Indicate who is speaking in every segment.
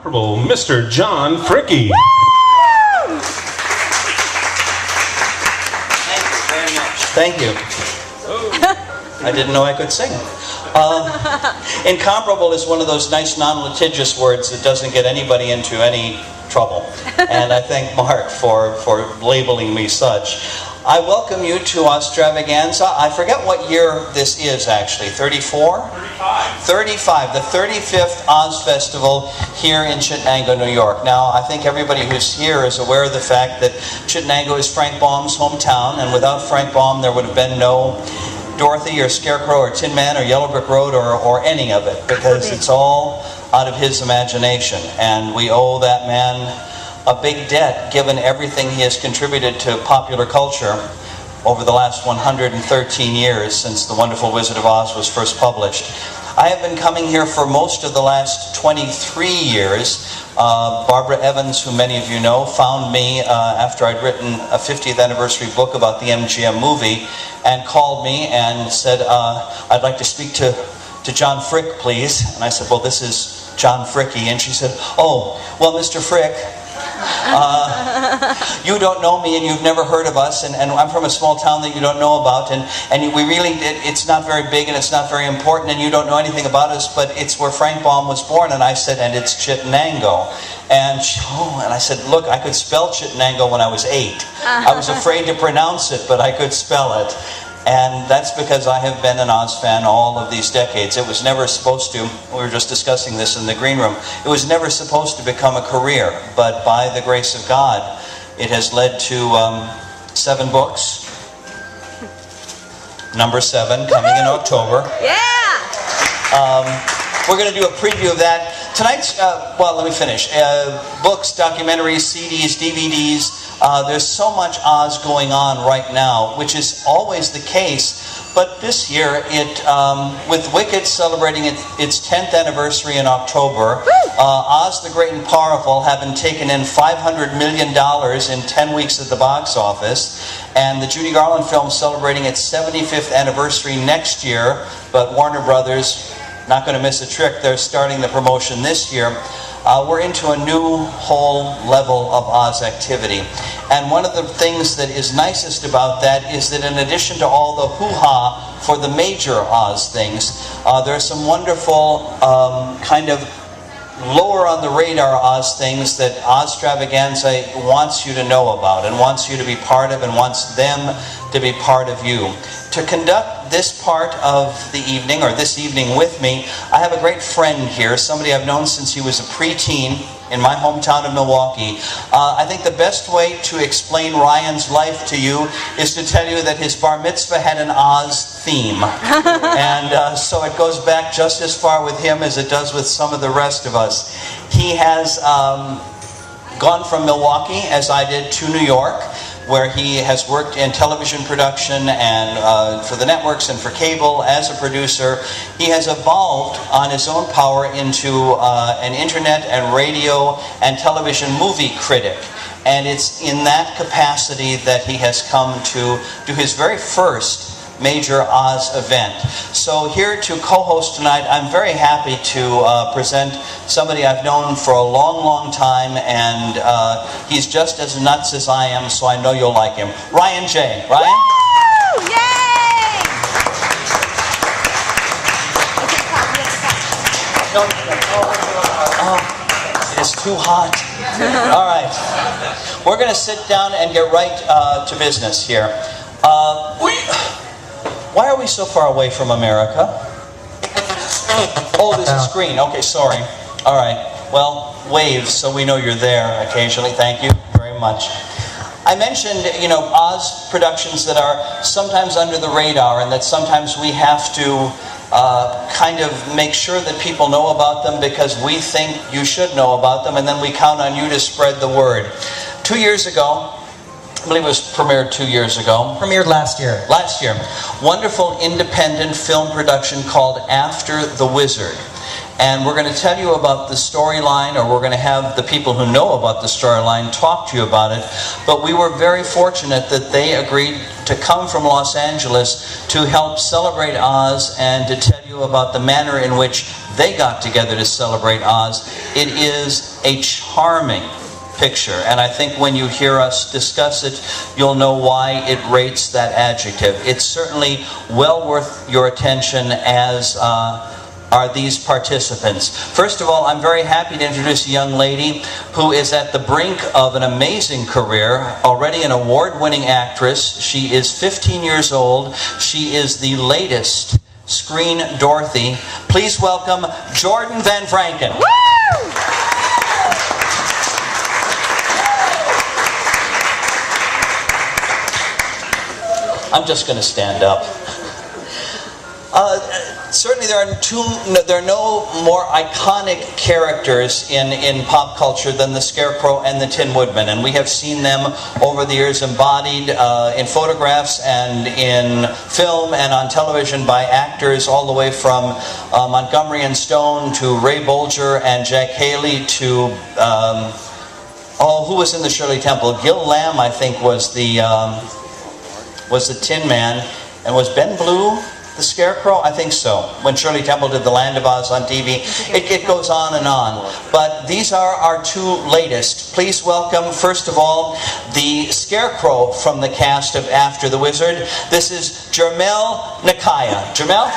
Speaker 1: incomparable Mr. John Fricke.
Speaker 2: Thank you. I didn't know I could sing. Incomparable is one of those nice non-litigious words that doesn't get anybody into any trouble. And I thank Mark for labeling me such. I welcome you to Oz-Stravaganza. I forget what year this is actually. 34? 35. The 35th Oz Festival here in Chittenango, New York. Now, I think everybody who's here is aware of the fact that Chittenango is Frank Baum's hometown, and without Frank Baum there would have been no Dorothy or Scarecrow or Tin Man or Yellow Brick Road or any of it, because it's all out of his imagination. And we owe that man a big debt, given everything he has contributed to popular culture over the last 113 years since The Wonderful Wizard of Oz was first published. I have been coming here for most of the last 23 years. Barbara Evans, who many of you know, found me after I'd written a 50th anniversary book about the MGM movie and called me and said, I'd like to speak to John Fricke, please. And I said, well, this is John Fricke. And she said, oh, well, Mr. Fricke, you don't know me and you've never heard of us, and I'm from a small town that you don't know about, and we really, it's not very big and it's not very important and you don't know anything about us, but it's where Frank Baum was born. And I said, and it's Chittenango. And and I said, look, I could spell Chittenango when I was 8. I was afraid to pronounce it, but I could spell it. And that's because I have been an Oz fan all of these decades. It was never supposed to, we were just discussing this in the green room, it was never supposed to become a career, but by the grace of God, it has led to 7 books. Number 7 coming in October.
Speaker 3: Yeah!
Speaker 2: We're going to do a preview of that. Tonight's, well, let me finish. Books, documentaries, CDs, DVDs. There's so much Oz going on right now, which is always the case. But this year, with Wicked celebrating its 10th anniversary in October, Oz the Great and Powerful having taken in $500 million in 10 weeks at the box office, and the Judy Garland film celebrating its 75th anniversary next year, but Warner Brothers not going to miss a trick. They're starting the promotion this year. We're into a new whole level of Oz activity. And one of the things that is nicest about that is that in addition to all the hoo-ha for the major Oz things, there are some wonderful kind of lower on the radar Oz things that Oz-Stravaganza wants you to know about and wants you to be part of and wants them to be part of you. To conduct this part of the evening, or this evening with me, I have a great friend here, somebody I've known since he was a preteen in my hometown of Milwaukee. I think the best way to explain Ryan's life to you is to tell you that his bar mitzvah had an Oz theme. And so it goes back just as far with him as it does with some of the rest of us. He has gone from Milwaukee, as I did, to New York, where he has worked in television production and for the networks and for cable as a producer. He has evolved on his own power into an internet and radio and television movie critic. And it's in that capacity that he has come to do his very first major Oz event. So here to co-host tonight, I'm very happy to present somebody I've known for a long, long time, and he's just as nuts as I am, so I know you'll like him. Ryan J. Ryan?
Speaker 3: Woo! Yay!
Speaker 2: Oh, it is too hot. All right. We're going to sit down and get right to business here. Why are we so far away from America? Oh, there's a screen. Okay, sorry. All right. Well, waves, so we know you're there occasionally. Thank you very much. I mentioned, Oz productions that are sometimes under the radar and that sometimes we have to kind of make sure that people know about them because we think you should know about them, and then we count on you to spread the word. 2 years ago, I believe it was premiered 2 years ago.
Speaker 4: Premiered last year.
Speaker 2: Last year. Wonderful independent film production called After the Wizard. And we're going to tell you about the storyline, or we're going to have the people who know about the storyline talk to you about it. But we were very fortunate that they agreed to come from Los Angeles to help celebrate Oz and to tell you about the manner in which they got together to celebrate Oz. It is a charming picture, and I think when you hear us discuss it, you'll know why it rates that adjective. It's certainly well worth your attention, as are these participants. First of all, I'm very happy to introduce a young lady who is at the brink of an amazing career, already an award-winning actress. She is 15 years old. She is the latest screen Dorothy. Please welcome Jordan Van Franken.
Speaker 3: Woo!
Speaker 2: I'm just going to stand up. Certainly there are no more iconic characters in pop culture than the Scarecrow and the Tin Woodman, and we have seen them over the years embodied in photographs and in film and on television by actors all the way from Montgomery and Stone to Ray Bolger and Jack Haley to who was in the Shirley Temple? Gil Lamb, I think, was the Tin Man, and was Ben Blue the Scarecrow? I think so. When Shirley Temple did The Land of Oz on TV, it goes on and on. But these are our two latest. Please welcome, first of all, the Scarecrow from the cast of After the Wizard. This is Jermel Nakaya. Jermel?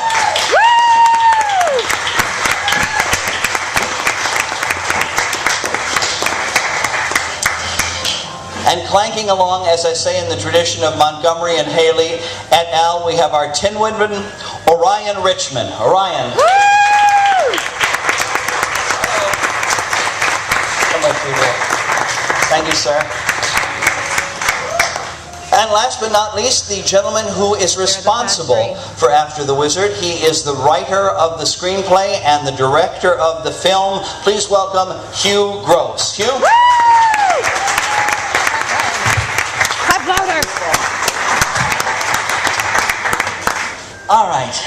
Speaker 2: And clanking along, as I say, in the tradition of Montgomery and Haley et al., we have our Tin Woodman, Orion Richmond. Orion. Thank you, sir. And last but not least, the gentleman who is responsible for After the Wizard. He is the writer of the screenplay and the director of the film. Please welcome Hugh Gross. Hugh? All right.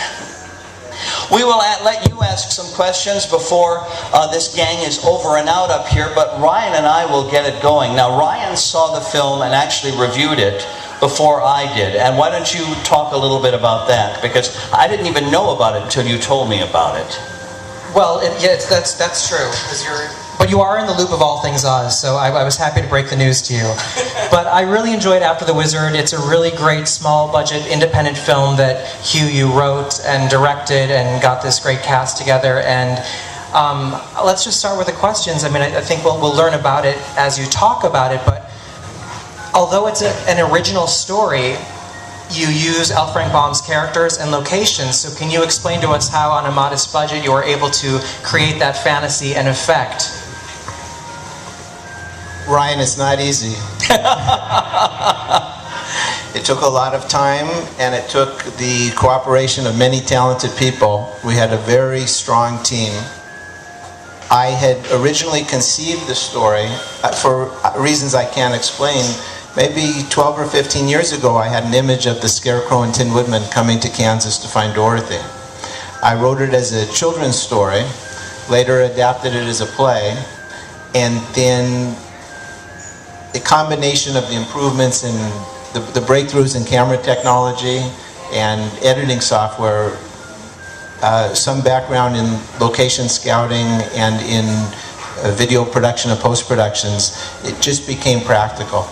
Speaker 2: We will let you ask some questions before this gang is over and out up here, but Ryan and I will get it going. Now, Ryan saw the film and actually reviewed it before I did. And why don't you talk a little bit about that? Because I didn't even know about it until you told me about it.
Speaker 4: Well, that's true. But you are in the loop of all things Oz, so I was happy to break the news to you. But I really enjoyed After the Wizard. It's a really great, small-budget, independent film that Hugh, you wrote and directed and got this great cast together. And let's just start with the questions. I mean, I think we'll learn about it as you talk about it, but although it's an original story, you use L. Frank Baum's characters and locations, so can you explain to us how, on a modest budget, you were able to create that fantasy and effect?
Speaker 5: Ryan, it's not easy. It took a lot of time, and it took the cooperation of many talented people. We had a very strong team. I had originally conceived the story, for reasons I can't explain. Maybe 12 or 15 years ago, I had an image of the Scarecrow and Tin Woodman coming to Kansas to find Dorothy. I wrote it as a children's story, later adapted it as a play, and then the combination of the improvements in the breakthroughs in camera technology and editing software, some background in location scouting and in video production and post-productions, it just became practical.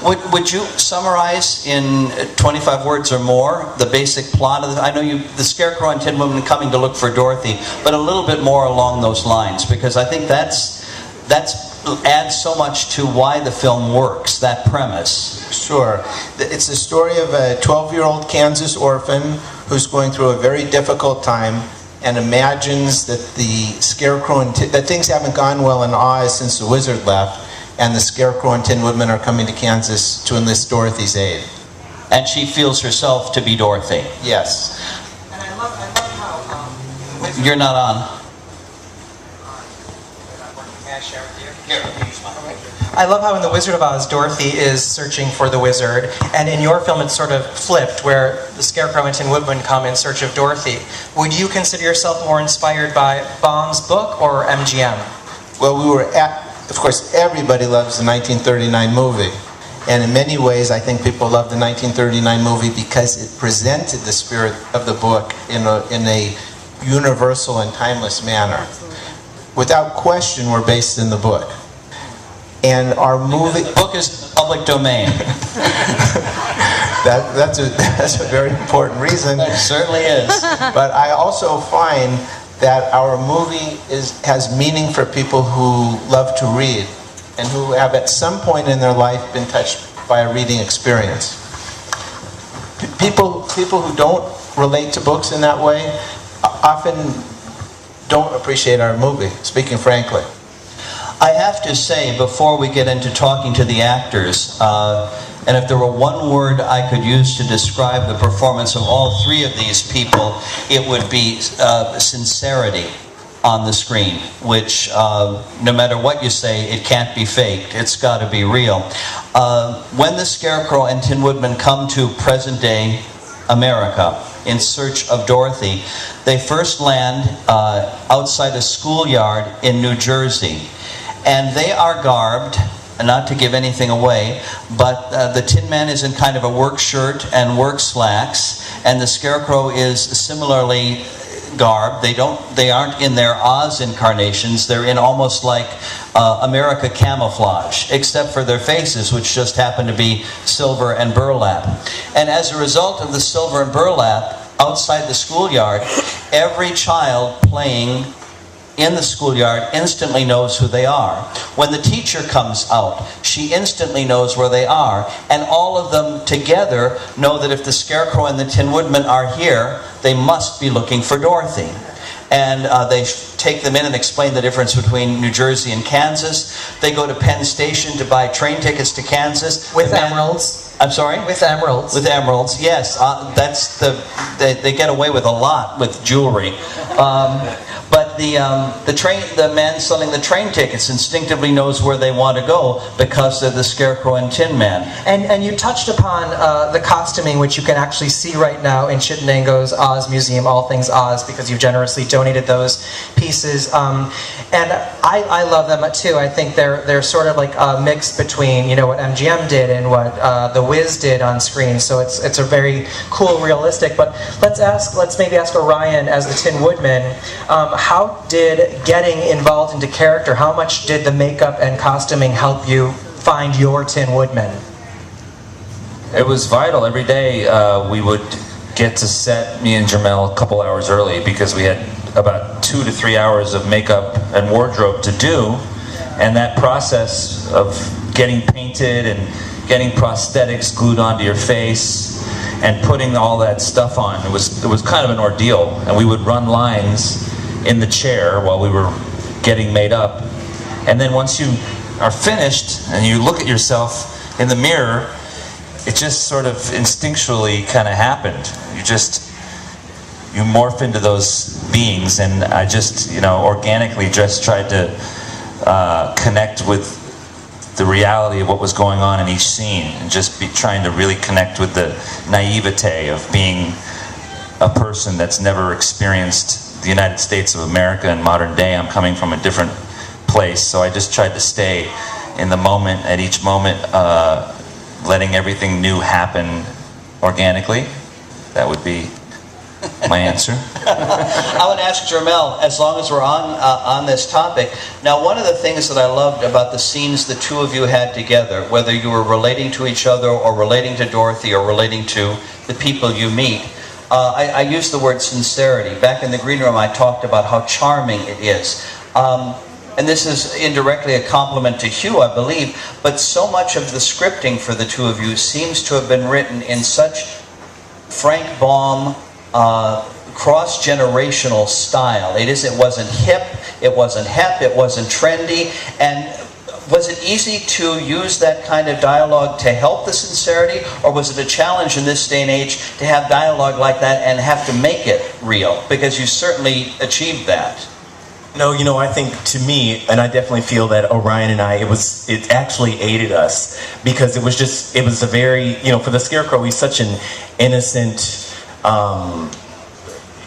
Speaker 2: Would you summarize in 25 words or more the basic plot of I know the Scarecrow and Tin Woodman coming to look for Dorothy, but a little bit more along those lines, because I think that's adds so much to why the film works, that premise.
Speaker 5: Sure. It's the story of a 12-year-old Kansas orphan who's going through a very difficult time and imagines that the Scarecrow and that things haven't gone well in Oz since the wizard left, and the Scarecrow and Tin Woodman are coming to Kansas to enlist Dorothy's aid.
Speaker 2: And she feels herself to be Dorothy.
Speaker 5: Yes.
Speaker 4: And I love how...
Speaker 2: You're not on.
Speaker 4: May I share with you?
Speaker 2: Here, let me use mine.
Speaker 4: I love how in The Wizard of Oz, Dorothy is searching for the wizard, and in your film it's sort of flipped, where the Scarecrow and Tin Woodman come in search of Dorothy. Would you consider yourself more inspired by Baum's book or MGM?
Speaker 5: Well, of course, everybody loves the 1939 movie. And in many ways, I think people love the 1939 movie because it presented the spirit of the book in a universal and timeless manner. Without question, we're based in the book. And our movie...
Speaker 2: The book is public domain.
Speaker 5: That's a very important reason.
Speaker 2: It certainly is.
Speaker 5: But I also find that our movie has meaning for people who love to read and who have at some point in their life been touched by a reading experience. People who don't relate to books in that way often don't appreciate our movie, speaking frankly.
Speaker 2: I have to say, before we get into talking to the actors, and if there were one word I could use to describe the performance of all three of these people, it would be sincerity on the screen, which no matter what you say, it can't be faked. It's got to be real. When the Scarecrow and Tin Woodman come to present-day America in search of Dorothy, they first land outside a schoolyard in New Jersey. And they are garbed, not to give anything away, but the Tin Man is in kind of a work shirt and work slacks, and the Scarecrow is similarly garbed. They aren't in their Oz incarnations. They're in almost like America camouflage, except for their faces, which just happen to be silver and burlap. And as a result of the silver and burlap, outside the schoolyard, every child playing in the schoolyard instantly knows who they are. When the teacher comes out, she instantly knows where they are, and all of them together know that if the Scarecrow and the Tin Woodman are here, they must be looking for Dorothy. And they take them in and explain the difference between New Jersey and Kansas. They go to Penn Station to buy train tickets to Kansas.
Speaker 4: With emeralds.
Speaker 2: I'm sorry?
Speaker 4: With emeralds.
Speaker 2: With emeralds, yes. They get away with a lot with jewelry. But the man selling the train tickets instinctively knows where they want to go because they're the Scarecrow and Tin Man.
Speaker 4: And you touched upon the costuming, which you can actually see right now in Chittenango's Oz Museum, All Things Oz, because you generously donated those pieces. And I love them too. I think they're sort of like a mix between what MGM did and what the Wiz did on screen. So it's a very cool, realistic. But let's maybe ask Orion as the Tin Woodman. How did getting involved into character, how much did the makeup and costuming help you find your Tin Woodman?
Speaker 6: It was vital. Every day we would get to set, me and Jermel, a couple hours early because we had about 2 to 3 hours of makeup and wardrobe to do. And that process of getting painted and getting prosthetics glued onto your face and putting all that stuff on, it was kind of an ordeal. And we would run lines in the chair while we were getting made up. And then once you are finished and you look at yourself in the mirror, it just sort of instinctually kind of happened. You morph into those beings, and I just, organically just tried to connect with the reality of what was going on in each scene, and just trying to really connect with the naivete of being a person that's never experienced the United States of America in modern day. I'm coming from a different place, so I just tried to stay in the moment, at each moment, letting everything new happen organically. That would be my answer.
Speaker 2: I would ask Jermel, as long as we're on this topic. Now, one of the things that I loved about the scenes the two of you had together, whether you were relating to each other or relating to Dorothy or relating to the people you meet, I used the word sincerity. Back in the green room, I talked about how charming it is. And this is indirectly a compliment to Hugh, I believe, but so much of the scripting for the two of you seems to have been written in such Frank Baum, cross-generational style. It wasn't hip, it wasn't hep, it wasn't trendy, and was it easy to use that kind of dialogue to help the sincerity, or was it a challenge in this day and age to have dialogue like that and have to make it real? Because you certainly achieved that.
Speaker 7: No, you know, I think to me, and I definitely feel that Orion and I, it actually aided us because it was a very, you know, for the Scarecrow, he's such an innocent,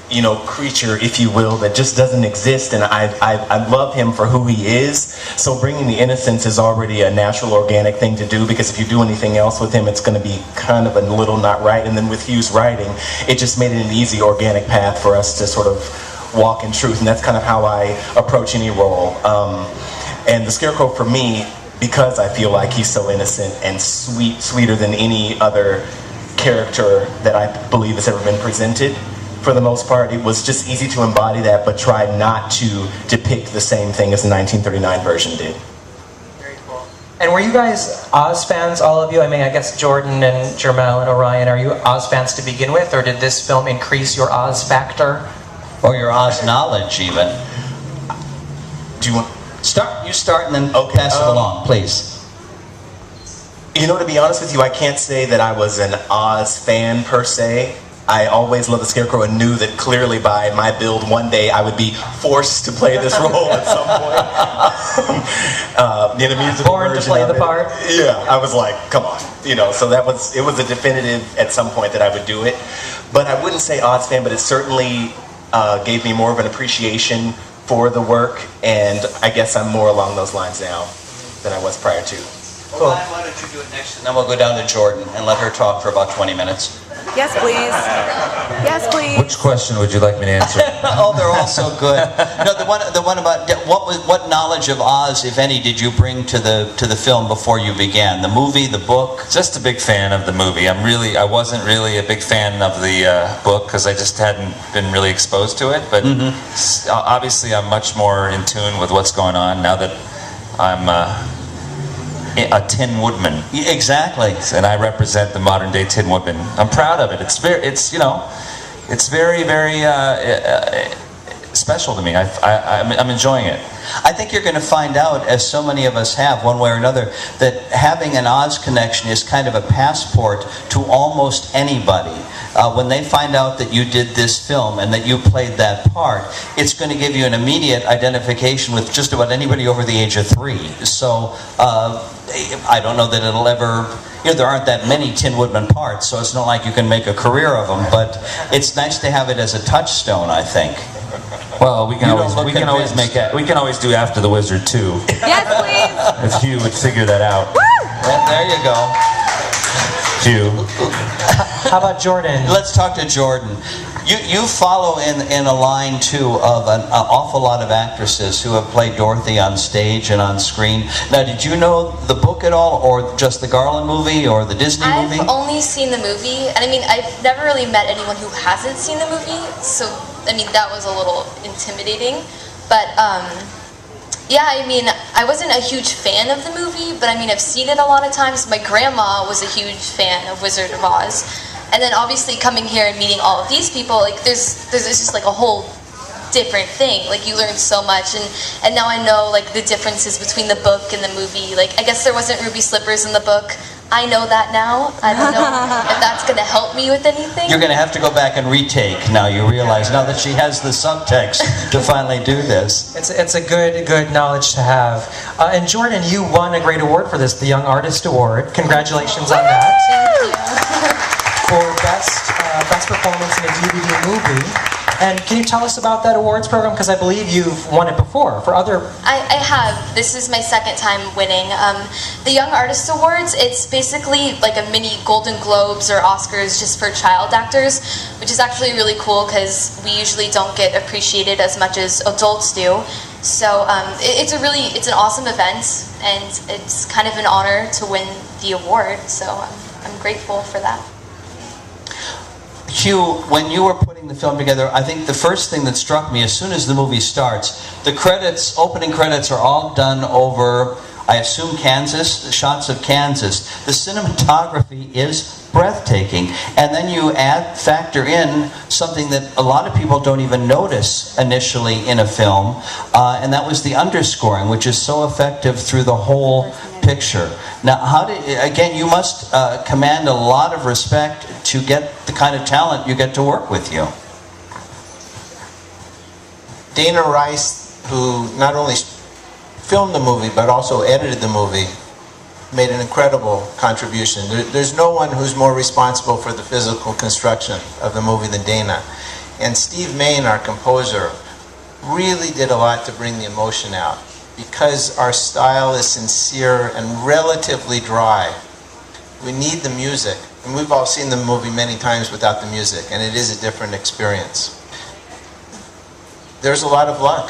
Speaker 7: you know, creature, if you will, that just doesn't exist, and I love him for who he is. So bringing the innocence is already a natural, organic thing to do, because if you do anything else with him, it's going to be kind of a little not right. And then with Hugh's writing, it just made it an easy, organic path for us to sort of walk in truth, and that's kind of how I approach any role. And the Scarecrow for me, because I feel like he's so innocent and sweeter than any other character that I believe has ever been presented, for the most part, it was just easy to embody that, but try not to depict the same thing as the 1939 version did.
Speaker 4: Very cool. And were you guys Oz fans, all of you? I mean, I guess Jordan and Jermel and Orion, are you Oz fans to begin with, or did this film increase your Oz factor?
Speaker 2: Or your Oz knowledge, even.
Speaker 5: Do you want?
Speaker 2: You start and then pass it along, please.
Speaker 7: You know, to be honest with you, I can't say that I was an Oz fan per se. I always loved the Scarecrow and knew that clearly by my build one day I would be forced to play this role at some point. In a musical
Speaker 4: Born to
Speaker 7: version
Speaker 4: play
Speaker 7: of
Speaker 4: the
Speaker 7: it.
Speaker 4: part.
Speaker 7: Yeah, I was like, come on, you know. So it was a definitive at some point that I would do it. But I wouldn't say Oz fan, but it certainly gave me more of an appreciation for the work, and I guess I'm more along those lines now than I was prior to.
Speaker 2: Well, why don't you do it next, and then we'll go down to Jordan and let her talk for about 20 minutes.
Speaker 3: Yes, please. Yes, please.
Speaker 6: Which question would you like me to answer?
Speaker 2: Oh, they're all so good. No, the one about what knowledge of Oz, if any, did you bring to the film before you began? The movie, the book?
Speaker 6: Just a big fan of the movie. I wasn't really a big fan of the book because I just hadn't been really exposed to it. But obviously, I'm much more in tune with what's going on now that I'm a Tin Woodman.
Speaker 2: Yeah, exactly.
Speaker 6: And I represent the modern day Tin Woodman. I'm proud of it. It's very, very special to me. I'm enjoying it.
Speaker 2: I think you're going to find out, as so many of us have, one way or another, that having an Oz connection is kind of a passport to almost anybody. When they find out that you did this film and that you played that part, it's going to give you an immediate identification with just about anybody over the age of 3. So I don't know that it'll ever... You know, there aren't that many Tin Woodman parts, so it's not like you can make a career of them, but it's nice to have it as a touchstone, I think.
Speaker 6: Well, we can always do After the Wizard too.
Speaker 3: Yes, please.
Speaker 6: If Hugh would figure that out.
Speaker 2: Well, there you go.
Speaker 6: Hugh.
Speaker 4: How about Jordan?
Speaker 2: Let's talk to Jordan. You follow in a line, too, of an awful lot of actresses who have played Dorothy on stage and on screen. Now, did you know the book at all, or just the Garland movie, or the Disney movie?
Speaker 8: I've only seen the movie, and I mean, I've never really met anyone who hasn't seen the movie, so, I mean, that was a little intimidating. But, yeah, I mean, I wasn't a huge fan of the movie, but I mean, I've seen it a lot of times. My grandma was a huge fan of Wizard of Oz. And then obviously coming here and meeting all of these people, like there's just like a whole different thing. Like you learn so much, and now I know like the differences between the book and the movie. Like I guess there wasn't ruby slippers in the book. I know that now. I don't know if that's going to help me with anything.
Speaker 2: You're going to have to go back and retake now. You realize now that she has the subtext to finally do this.
Speaker 4: It's a good knowledge to have. And Jordan, you won a great award for this, the Young Artist Award. Congratulations on that.
Speaker 8: Thank you.
Speaker 4: For best performance in a DVD movie. And can you tell us about that awards program? Because I believe you've won it before for other...
Speaker 8: I have. This is my second time winning. The Young Artist Awards, it's basically like a mini Golden Globes or Oscars just for child actors, which is actually really cool because we usually don't get appreciated as much as adults do. So it's an awesome event, and it's kind of an honor to win the award. So I'm grateful for that.
Speaker 2: Hugh, when you were putting the film together, I think the first thing that struck me as soon as the movie starts, the opening credits are all done over, I assume, Kansas, shots of Kansas. The cinematography is breathtaking. And then you factor in something that a lot of people don't even notice initially in a film, and that was the underscoring, which is so effective through the whole picture. Now, again, you must command a lot of respect to get the kind of talent you get to work with you.
Speaker 5: Dana Rice who not only filmed the movie but also edited the movie, made an incredible contribution. There's no one who's more responsible for the physical construction of the movie than Dana. And Steve Main, our composer, really did a lot to bring the emotion out. Because our style is sincere and relatively dry, we need the music. And we've all seen the movie many times without the music, and it is a different experience. There's a lot of luck.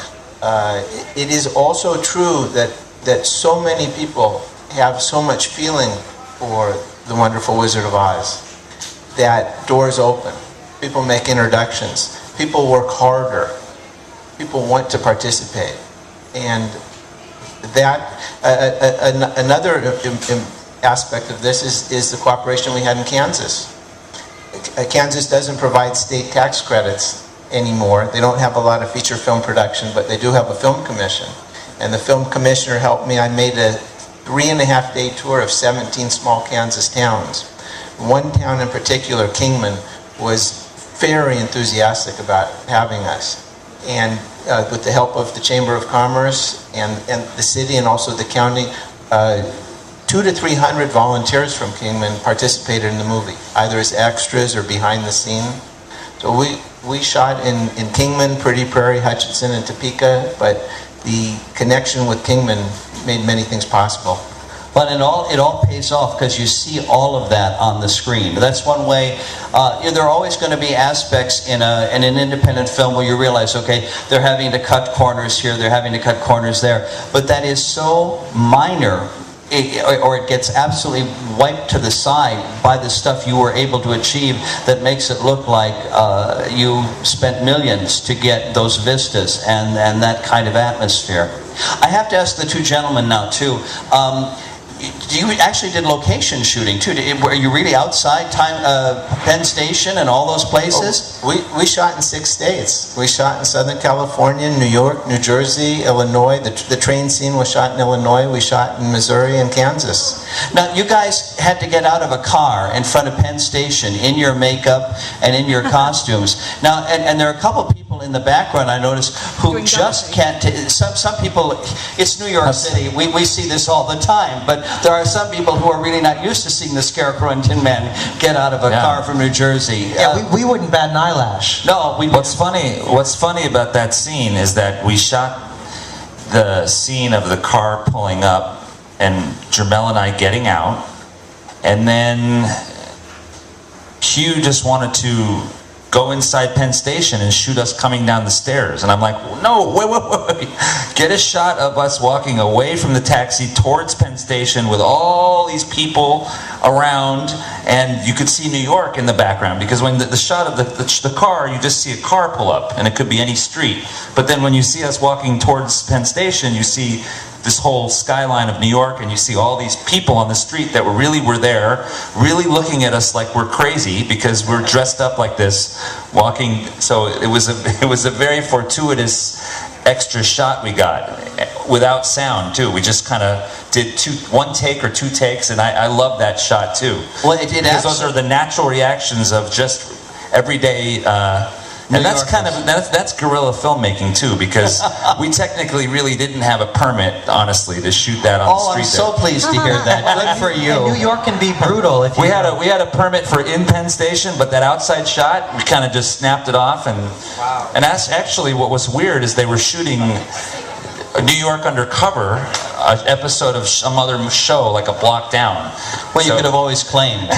Speaker 5: It is also true that so many people have so much feeling for The Wonderful Wizard of Oz that doors open. People make introductions. People work harder. People want to participate. And that another aspect of this is the cooperation we had in Kansas. Kansas doesn't provide state tax credits anymore. They don't have a lot of feature film production, but they do have a film commission. And the film commissioner helped me. I made a 3.5-day tour of 17 small Kansas towns. One town in particular, Kingman, was very enthusiastic about having us. And with the help of the Chamber of Commerce and the city and also the county, 200 to 300 volunteers from Kingman participated in the movie, either as extras or behind the scene. So we shot in Kingman, Pretty Prairie, Hutchinson, and Topeka, but the connection with Kingman made many things possible.
Speaker 2: But it all pays off because you see all of that on the screen. That's one way. There are always going to be aspects in an independent film where you realize, okay, they're having to cut corners here, they're having to cut corners there. But that is so minor, or it gets absolutely wiped to the side by the stuff you were able to achieve that makes it look like you spent millions to get those vistas and that kind of atmosphere. I have to ask the two gentlemen now, too. You actually did location shooting too. Were you really outside Penn Station and all those places?
Speaker 5: Oh, we shot in 6 states. We shot in Southern California, New York, New Jersey, Illinois. The train scene was shot in Illinois. We shot in Missouri and Kansas.
Speaker 2: Now, you guys had to get out of a car in front of Penn Station in your makeup and in your costumes. Now, and there are a couple people in the background I noticed who just can't. Some people, it's New York City. We see this all the time, but there are some people who are really not used to seeing the Scarecrow and Tin Man get out of a car from New Jersey.
Speaker 4: Yeah, we wouldn't bat an eyelash.
Speaker 2: No,
Speaker 6: What's funny about that scene is that we shot the scene of the car pulling up and Jermel and I getting out, and then Hugh just wanted to go inside Penn Station and shoot us coming down the stairs. And I'm like, no, wait. Get a shot of us walking away from the taxi towards Penn Station with all these people around, and you could see New York in the background, because when the shot of the car, you just see a car pull up, and it could be any street. But then when you see us walking towards Penn Station, you see this whole skyline of New York, and you see all these people on the street that were there, really looking at us like we're crazy because we're dressed up like this, walking. So it was a very fortuitous extra shot we got, without sound too. We just kind of did one take or two takes, and I love that shot too.
Speaker 2: Well, it did,
Speaker 6: because those are the natural reactions of just everyday. And that's that's guerrilla filmmaking too, because we technically really didn't have a permit, honestly, to shoot that on the street.
Speaker 2: I'm so pleased to hear that. Good for you.
Speaker 4: And New York can be brutal. If you
Speaker 6: we had a permit for in Penn Station, but that outside shot, we kind of just snapped it off. And and that's actually what was weird, is they were shooting New York Undercover, an episode of some other show like a block down.
Speaker 2: Well, you could have always claimed.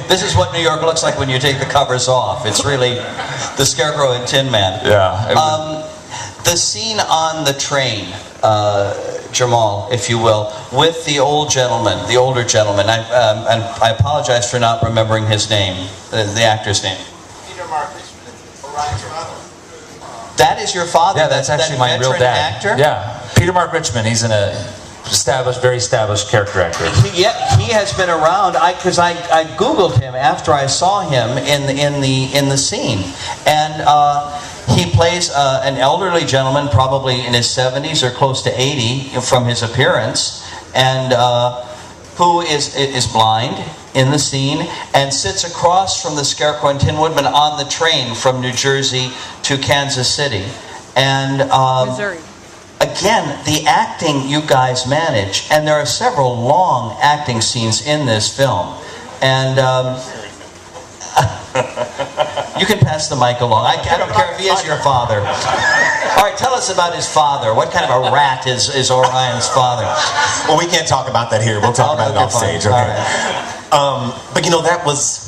Speaker 2: This is what New York looks like when you take the covers off. It's really the Scarecrow and Tin Man.
Speaker 6: Yeah.
Speaker 2: The scene on the train, Jamal, if you will, with the older gentleman. And I apologize for not remembering his name, the actor's name.
Speaker 5: Peter Marcus, Orion's father.
Speaker 2: That is your father?
Speaker 6: Yeah, that's actually my real dad.
Speaker 2: Actor?
Speaker 6: Yeah, Peter Mark Richmond. He's an very established character actor.
Speaker 2: He has been around. Because I Googled him after I saw him in the scene, and he plays an elderly gentleman, probably in his 70s or close to 80 from his appearance, and who is blind in the scene and sits across from the Scarecrow and Tin Woodman on the train from New Jersey to Kansas City. And
Speaker 3: Missouri.
Speaker 2: again, the acting you guys manage, and there are several long acting scenes in this film, and you can pass the mic along. I don't care if he is your father. All right, tell us about his father. What kind of a rat is Orion's father?
Speaker 7: Well, we can't talk about that here. We'll talk about it off stage. Okay.
Speaker 2: Right.
Speaker 7: But you know, that was,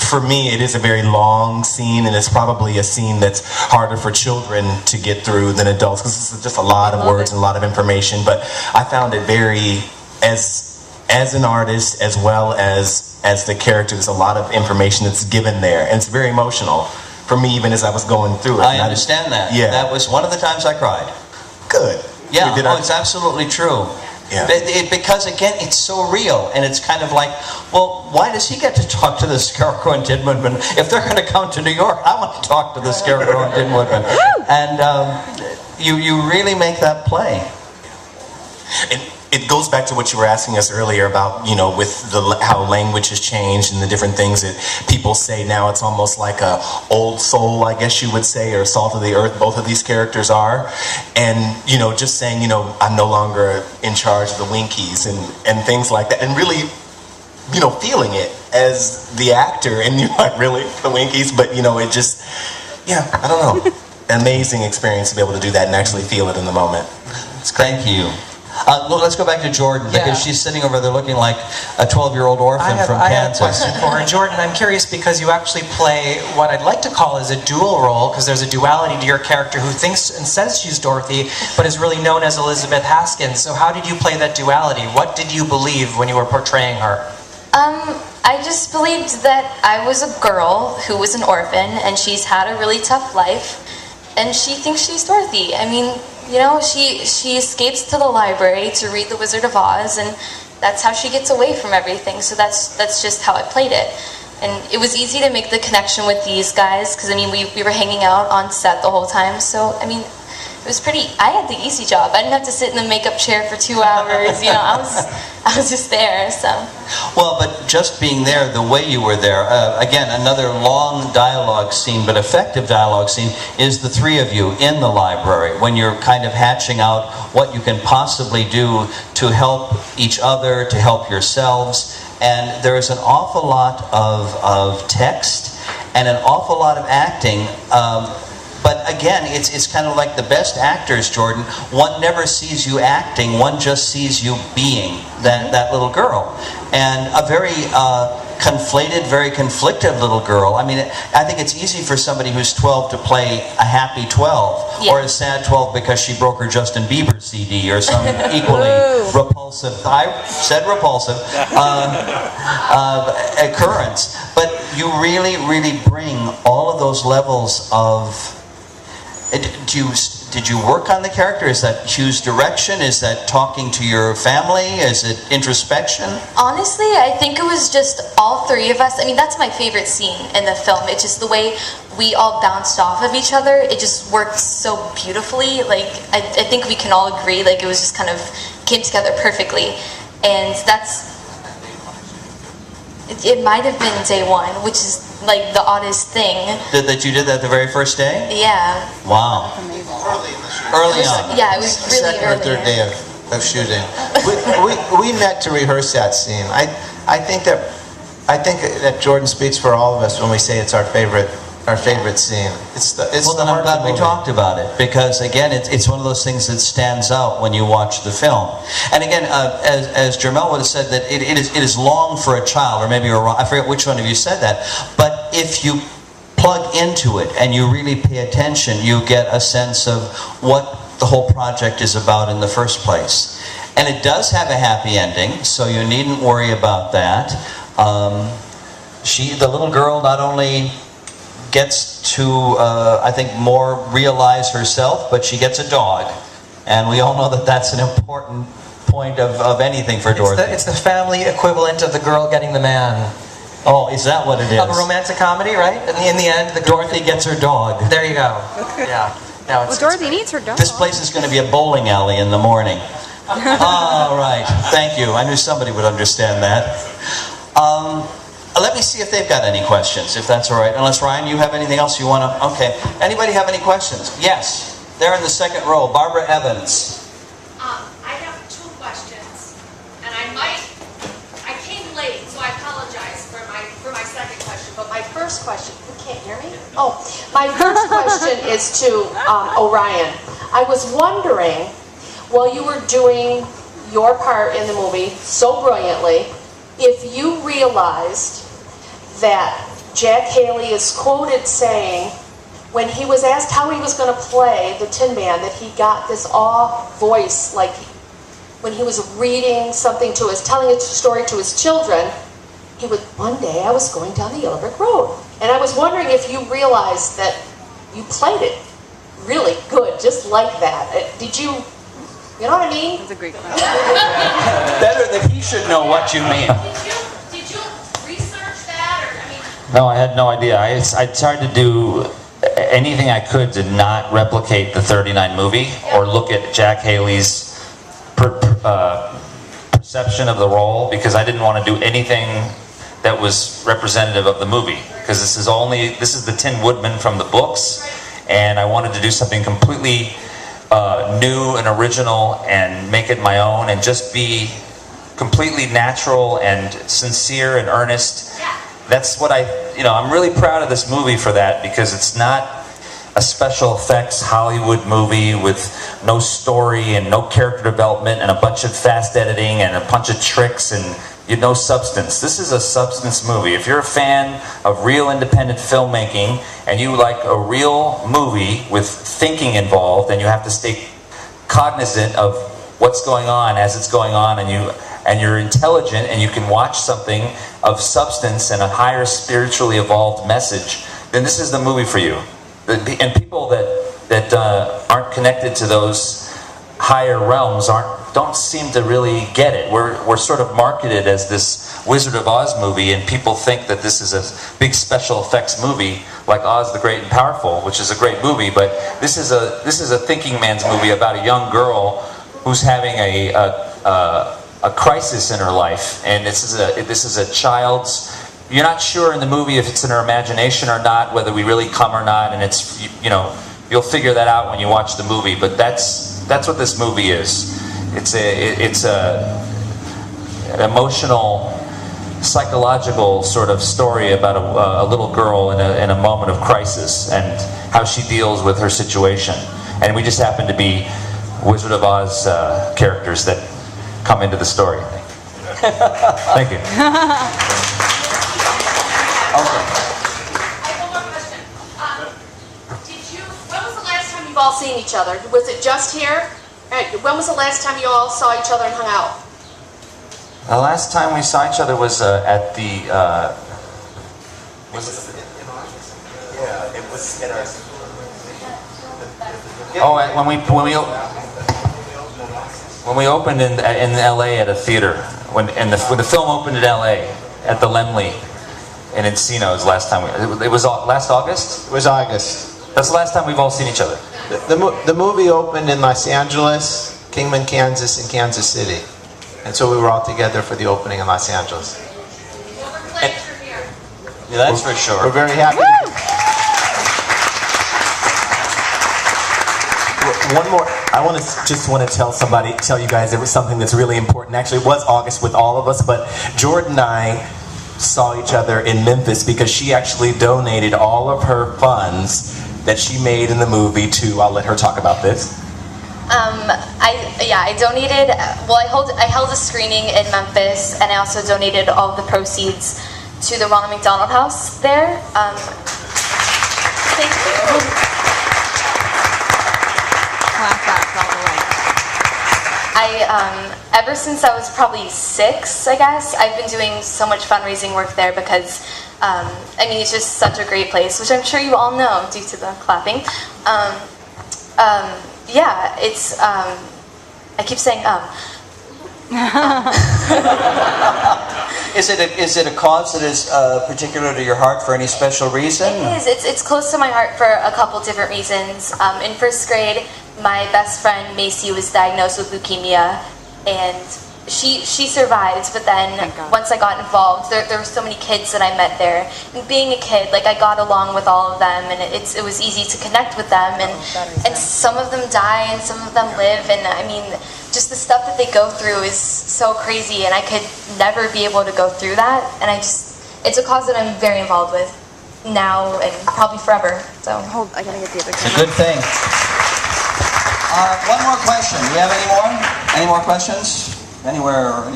Speaker 7: for me, it is a very long scene, and it's probably a scene that's harder for children to get through than adults, because it's just a lot of words and a lot of information. But I found it very, as an artist, as well as the character, there's a lot of information that's given there, and it's very emotional for me, even as I was going through it.
Speaker 2: I understand that.
Speaker 7: Yeah.
Speaker 2: That was one of the times I cried.
Speaker 7: Good.
Speaker 2: Yeah, it's absolutely true.
Speaker 7: Yeah.
Speaker 2: Because again, it's so real, and it's kind of like, well, why does he get to talk to the Scarecrow and Tin Woodman? If they're going to come to New York, I want to talk to the Scarecrow and Tin Woodman. And you really make that play.
Speaker 7: It goes back to what you were asking us earlier about, you know, with how language has changed and the different things that people say now. It's almost like a old soul, I guess you would say, or salt of the earth. Both of these characters are. And, you know, just saying, you know, I'm no longer in charge of the Winkies and things like that. And really, you know, feeling it as the actor. And you're like, really? The Winkies? But, you know, it just, yeah, I don't know. Amazing experience to be able to do that and actually feel it in the moment.
Speaker 2: Thank you. Look, let's go back to Jordan, because she's sitting over there looking like a 12-year-old orphan from
Speaker 4: I have
Speaker 2: Kansas.
Speaker 4: a question for her. Jordan, I'm curious because you actually play what I'd like to call as a dual role, because there's a duality to your character who thinks and says she's Dorothy, but is really known as Elizabeth Haskins. So how did you play that duality? What did you believe when you were portraying her?
Speaker 8: I just believed that I was a girl who was an orphan, and she's had a really tough life, and she thinks she's Dorothy. I mean, you know, she escapes to the library to read The Wizard of Oz, and that's how she gets away from everything. So that's just how I played it. And it was easy to make the connection with these guys, because I mean, we were hanging out on set the whole time. So I mean, it was pretty, I had the easy job. I didn't have to sit in the makeup chair for 2 hours, you know, I was just there, so.
Speaker 2: Well, but just being there, the way you were there, again, another long dialogue scene, but effective dialogue scene, is the three of you in the library, when you're kind of hatching out what you can possibly do to help each other, to help yourselves, and there is an awful lot of text and an awful lot of acting. But again, it's kind of like the best actors, Jordan. One never sees you acting, one just sees you being that little girl. And a very conflated, very conflicted little girl. I mean, I think it's easy for somebody who's 12 to play a happy 12, or a sad 12 because she broke her Justin Bieber CD, or some equally repulsive, I said repulsive, occurrence. But you really, really bring all of those levels of... Did you work on the character? Is that Hugh's direction? Is that talking to your family? Is it introspection?
Speaker 8: Honestly, I think it was just all three of us. I mean, that's my favorite scene in the film. It's just the way we all bounced off of each other. It just worked so beautifully. Like, I think we can all agree, like, it was just kind of came together perfectly. And that's... It might have been day one, which is like the oddest thing.
Speaker 2: That you did that the very first day?
Speaker 8: Yeah.
Speaker 2: Wow. Early on.
Speaker 8: Yeah, it was really
Speaker 5: Second or third day of shooting. We met to rehearse that scene. I think that Jordan speaks for all of us when we say it's our favorite scene.
Speaker 2: Well, then I'm glad we talked about it, because again, it's one of those things that stands out when you watch the film. And again, as Jermel would have said, that it is long for a child, or maybe I forget which one of you said that. But if you plug into it and you really pay attention, you get a sense of what the whole project is about in the first place. And it does have a happy ending, so you needn't worry about that. The little girl not only gets to, I think, more realize herself, but she gets a dog. And we all know that that's an important point of anything for Dorothy.
Speaker 4: It's the family equivalent of the girl getting the man.
Speaker 2: Oh, is that what it is?
Speaker 4: Of a romantic comedy, right? In the end,
Speaker 2: Dorothy gets her dog.
Speaker 4: There you go. Yeah. No,
Speaker 3: Well, Dorothy needs her dog.
Speaker 2: This place is going to be a bowling alley in the morning. All right. Thank you. I knew somebody would understand that. Let me see if they've got any questions, if that's all right. Unless, Ryan, you have anything else you want to... Okay. Anybody have any questions? Yes. There in the second row, Barbara Evans.
Speaker 9: I have 2 questions, and I came late, so I apologize for my second question. But my first question, you can't hear me? Oh, my first question is to Orion. I was wondering, while you were doing your part in the movie so brilliantly, if you realized that Jack Haley is quoted saying, when he was asked how he was going to play the Tin Man, that he got this awe voice, like when he was reading something to his, telling a story to his children, he would, one day I was going down the Yellow Brick Road. And I was wondering if you realized that you played it really good, just like that. Did you know what I mean?
Speaker 3: That's a great question.
Speaker 2: Better that he should know what you mean.
Speaker 9: Did you research that, or I mean?
Speaker 6: No, I had no idea. I tried to do anything I could to not replicate the 39 movie or look at Jack Haley's perception of the role, because I didn't want to do anything that was representative of the movie, because this is the Tin Woodman from the books, and I wanted to do something completely new and original and make it my own and just be completely natural and sincere and earnest. That's what I'm really proud of this movie for that, because it's not a special effects Hollywood movie with no story and no character development and a bunch of fast editing and a bunch of tricks and no substance. This is a substance movie. If you're a fan of real independent filmmaking and you like a real movie with thinking involved, and you have to stay cognizant of what's going on as it's going on, and you're intelligent and you can watch something of substance and a higher spiritually evolved message, then this is the movie for you. And people that aren't connected to those higher realms don't seem to really get it. We're sort of marketed as this Wizard of Oz movie, and people think that this is a big special effects movie like Oz the Great and Powerful, which is a great movie, but this is a thinking man's movie about a young girl who's having a crisis in her life, and this is a child's. You're not sure in the movie if it's in her imagination or not, whether we really come or not, and it's you'll figure that out when you watch the movie. But that's what this movie is. It's an emotional, psychological sort of story about a little girl in a moment of crisis and how she deals with her situation. And we just happen to be Wizard of Oz characters that come into the story. Thank you.
Speaker 9: I have one more question. When was the last time you've all seen each other? Was it just here? When was the last time you all saw each other and hung out?
Speaker 6: The last time we saw each other was at the.
Speaker 7: Yeah, it was in our.
Speaker 6: When we opened in LA at a theater, when the film opened in LA at the Laemmle in Encino's last time. It was last August?
Speaker 5: It was August.
Speaker 6: That's the last time we've all seen each other.
Speaker 5: The movie opened in Los Angeles, Kingman, Kansas, and Kansas City. And so we were all together for the opening in Los Angeles.
Speaker 9: Well, we're glad you're here.
Speaker 2: Yeah, that's for sure.
Speaker 5: We're very happy.
Speaker 7: One more. I just want to tell you guys there was something that's really important. Actually, it was August with all of us, but Jordan and I saw each other in Memphis because she actually donated all of her funds that she made in the movie to. I'll let her talk about this.
Speaker 8: I donated. Well, I held a screening in Memphis, and I also donated all the proceeds to the Ronald McDonald House there. Thank you. Ever since I was probably 6, I guess, I've been doing so much fundraising work there because, it's just such a great place, which I'm sure you all know due to the clapping. It's, I keep saying,
Speaker 2: Is it a cause that is particular to your heart for any special reason?
Speaker 8: It is. It's close to my heart for a couple different reasons. In first grade, my best friend Macy was diagnosed with leukemia, and she survived, but then once I got involved, there were so many kids that I met there. And being a kid, like I got along with all of them, and it was easy to connect with them. And some of them die, and some of them live. And I mean, just the stuff that they go through is so crazy, and I could never be able to go through that. And it's a cause that I'm very involved with now and probably forever. So
Speaker 3: Hold, I gotta get the other
Speaker 2: It's a good thing. One more question. Do we have any more? Any more questions? Anywhere. In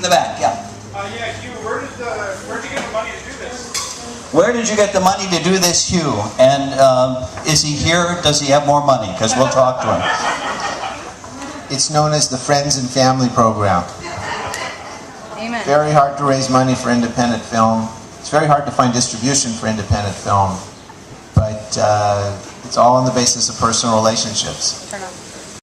Speaker 2: the back, yeah.
Speaker 10: Yeah, Hugh, where'd you get the money to do this?
Speaker 2: Where did you get the money to do this, Hugh? And is he here? Does he have more money? Because we'll talk to him.
Speaker 5: It's known as the Friends and Family Program.
Speaker 3: Amen.
Speaker 5: Very hard to raise money for independent film. It's very hard to find distribution for independent film. But it's all on the basis of personal relationships.
Speaker 3: Turn off.